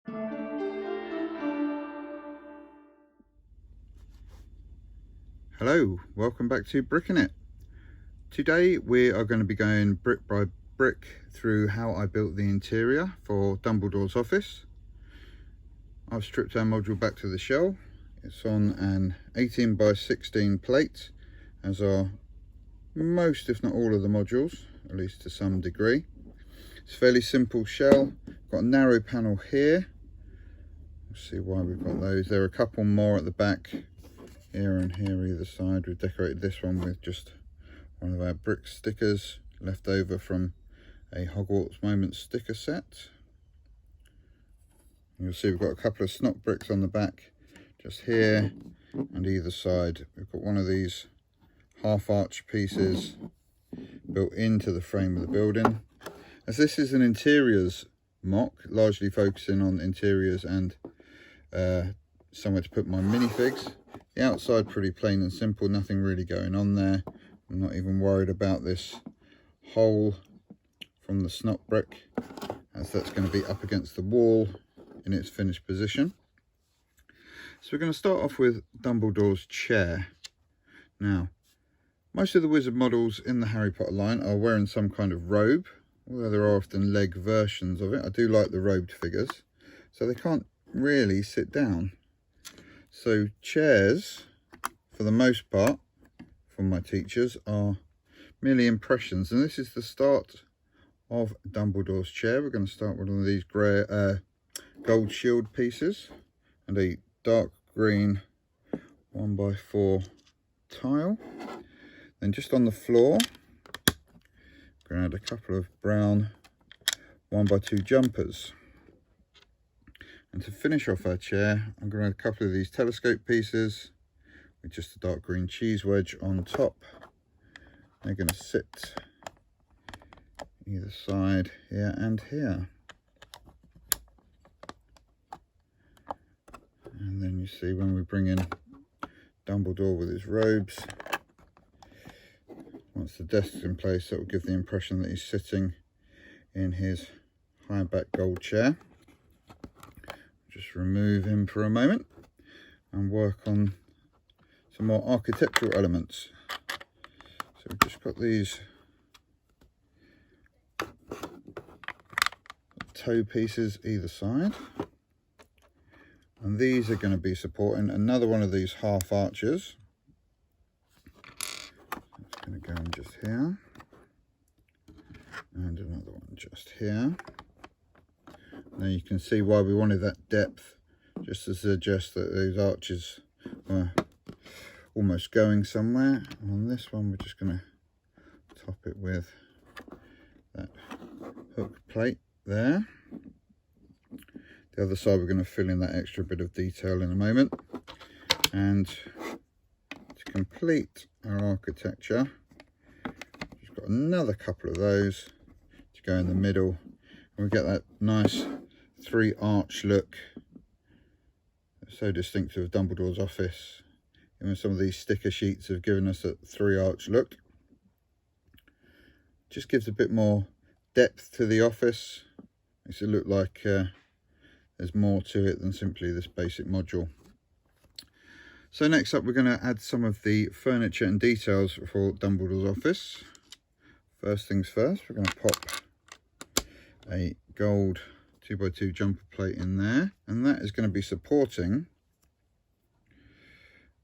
Hello, welcome back to Bricking It. Today we are going to be going brick by brick through how I built the interior for Dumbledore's office. I've stripped our module back to the shell. It's on an 18 by 16 plate, as are most if not all of the modules, at least to some degree. It's a fairly simple shell, got a narrow panel here. We'll see why we've got those. There are a couple more at the back, here and here either side. We've decorated this one with just one of our brick stickers left over from a Hogwarts Moments sticker set. You'll see we've got a couple of snot bricks on the back, just here and either side. We've got one of these half arch pieces built into the frame of the building. As this is an interiors MOC, largely focusing on interiors and somewhere to put my minifigs. The outside pretty plain and simple, nothing really going on there. I'm not even worried about this hole from the snot brick, as that's going to be up against the wall in its finished position. So we're going to start off with Dumbledore's chair. Now, most of the wizard models in the Harry Potter line are wearing some kind of robe, although there are often leg versions of it. I do like the robed figures, so they can't really sit down. So chairs, for the most part, from my teachers, are merely impressions, and this is the start of Dumbledore's chair. We're going to start with one of these grey gold shield pieces and a dark green 1x4 tile. Then just on the floor, we're going to add a couple of brown 1x2 jumpers. And to finish off our chair, I'm going to add a couple of these telescope pieces with just a dark green cheese wedge on top. They're going to sit either side, here and here. And then you see when we bring in Dumbledore with his robes, once the desk's in place, that will give the impression that he's sitting in his high back gold chair. Just remove him for a moment and work on some more architectural elements. So we've just got these toe pieces either side, and these are going to be supporting another one of these half arches. It's going to go in just here, and another one just here. Now you can see why we wanted that depth, just to suggest that these arches were almost going somewhere. And on this one, we're just going to top it with that hook plate there. The other side, we're going to fill in that extra bit of detail in a moment. And to complete our architecture, just got another couple of those to go in the middle, and we get that nice 3-arch look, so distinctive of Dumbledore's office. Even some of these sticker sheets have given us a 3-arch look. Just gives a bit more depth to the office, makes it look like there's more to it than simply this basic module. So next up, we're going to add some of the furniture and details for Dumbledore's office. First things first, we're going to pop a gold 2x2 jumper plate in there, and that is going to be supporting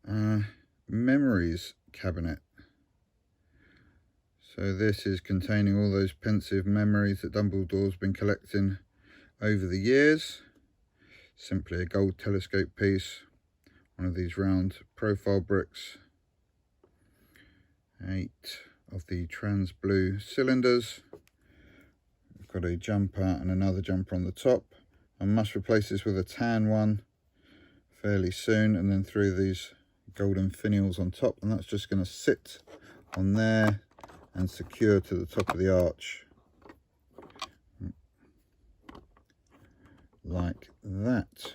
our memories cabinet. So this is containing all those pensive memories that Dumbledore's been collecting over the years. Simply a gold telescope piece, one of these round profile bricks, 8 of the trans blue cylinders. Got a jumper and another jumper on the top. I must replace this with a tan one fairly soon, and then through these golden finials on top, and that's just going to sit on there and secure to the top of the arch like that.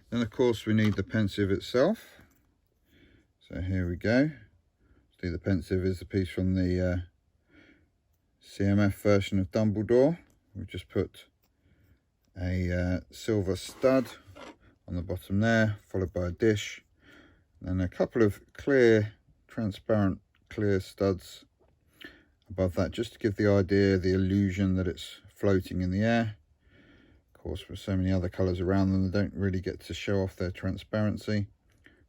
Then of course we need the pensive itself, so here we go. See, the pensive is the piece from the CMF version of Dumbledore. We've just put a silver stud on the bottom there, followed by a dish, and a couple of clear, transparent, clear studs above that, just to give the idea, the illusion that it's floating in the air. Of course, with so many other colours around them, they don't really get to show off their transparency.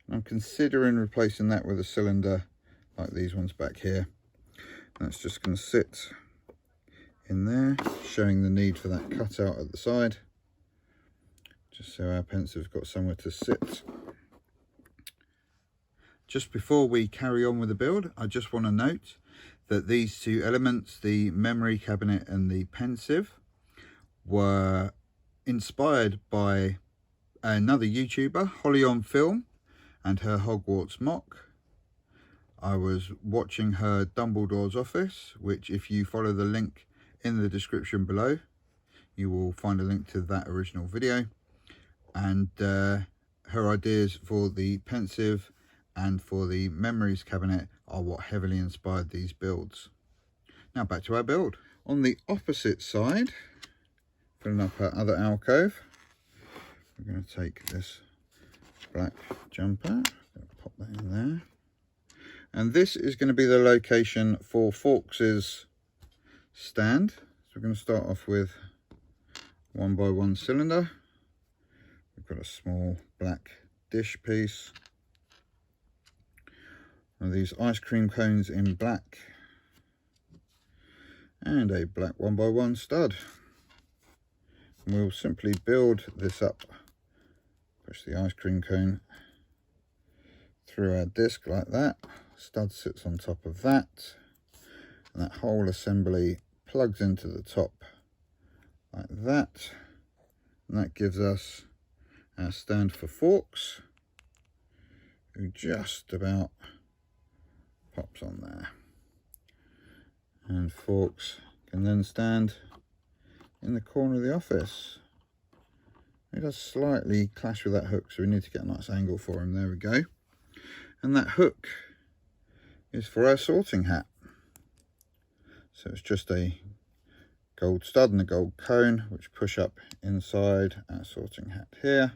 And I'm considering replacing that with a cylinder like these ones back here. That's just going to sit in there, showing the need for that cutout at the side, just so our pensive's got somewhere to sit. Just before we carry on with the build, I just want to note that these two elements, the memory cabinet and the pensive, were inspired by another YouTuber, Holly on Film, and her Hogwarts MOC. I was watching her Dumbledore's office, which if you follow the link in the description below, you will find a link to that original video. And her ideas for the pensive and for the memories cabinet are what heavily inspired these builds. Now back to our build. On the opposite side, filling up our other alcove, we're going to take this black jumper, pop that in there, and this is going to be the location for Fawkes's stand. So we're going to start off with 1x1 cylinder. We've got a small black dish piece, one of these ice cream cones in black, and a black 1x1 stud. And we'll simply build this up. Push the ice cream cone through our disc like that. Stud sits on top of that, and that whole assembly plugs into the top like that, and that gives us our stand for Fawkes, who just about pops on there. And Fawkes can then stand in the corner of the office. It does slightly clash with that hook, so we need to get a nice angle for him. There we go. And that hook is for our sorting hat. So it's just a gold stud and a gold cone, which push up inside our sorting hat here.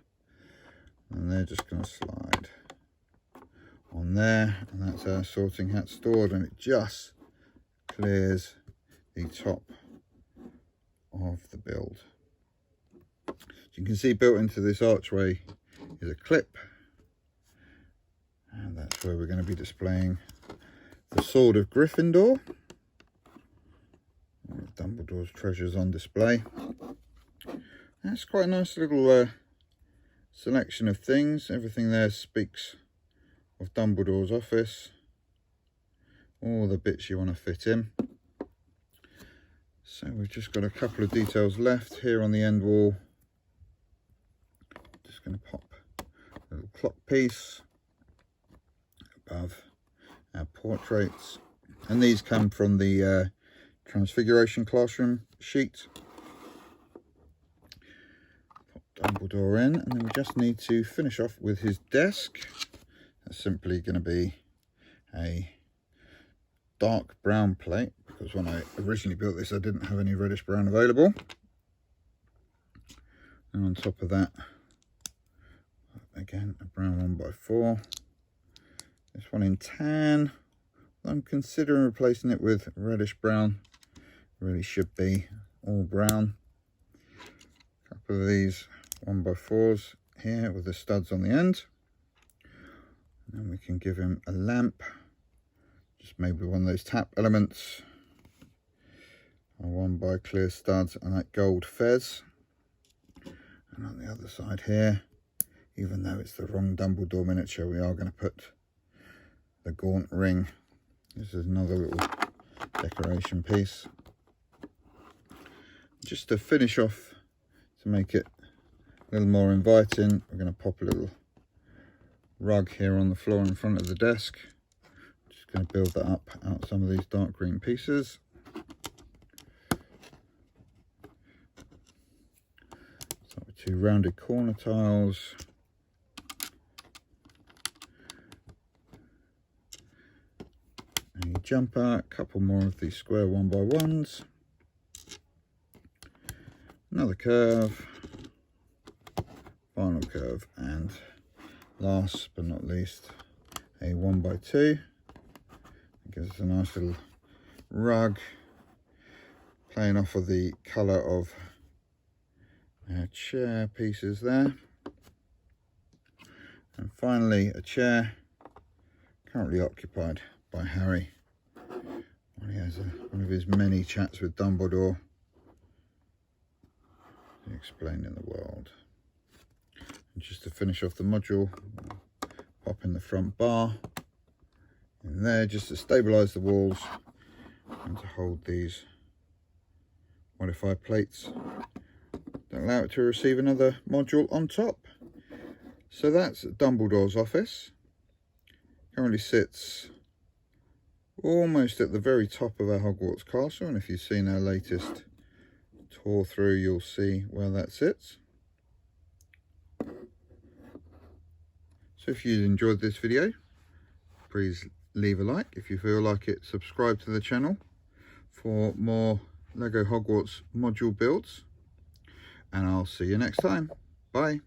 And they're just going to slide on there. And that's our sorting hat stored, and it just clears the top of the build. As you can see, built into this archway is a clip, and that's where we're going to be displaying the sword of Gryffindor. With Dumbledore's treasures on display. That's quite a nice little selection of things. Everything there speaks of Dumbledore's office. All the bits you want to fit in. So we've just got a couple of details left here on the end wall. Just going to pop a little clock piece above our portraits, and these come from the Transfiguration classroom sheet. Pop Dumbledore in, and then we just need to finish off with his desk. That's simply going to be a dark brown plate, because when I originally built this I didn't have any reddish brown available. And on top of that, again, a brown 1x4. This one in tan. I'm considering replacing it with reddish brown. Really should be all brown. A couple of these 1x4s here with the studs on the end. And then we can give him a lamp. Just maybe one of those tap elements. A 1x clear studs and that gold fez. And on the other side here, even though it's the wrong Dumbledore miniature, we are going to put the gaunt ring. This is another little decoration piece. Just to finish off, to make it a little more inviting, we're going to pop a little rug here on the floor in front of the desk. Just going to build that up out some of these dark green pieces. Start with 2 rounded corner tiles. A jumper, a couple more of these square 1x1s. Another curve. final curve, and last but not least, a 1x2. It gives us a nice little rug, playing off of the colour of our chair pieces there. And finally, a chair currently occupied by Harry. He has one of his many chats with Dumbledore, explaining the world. And just to finish off the module, pop in the front bar in there just to stabilise the walls and to hold these modified plates that allow it to receive another module on top. So that's Dumbledore's office. Currently sits almost at the very top of our Hogwarts castle, and if you've seen our latest tour through, you'll see where that sits. So if you enjoyed this video, please leave a like. If you feel like it, subscribe to the channel for more Lego Hogwarts module builds, and I'll see you next time. Bye.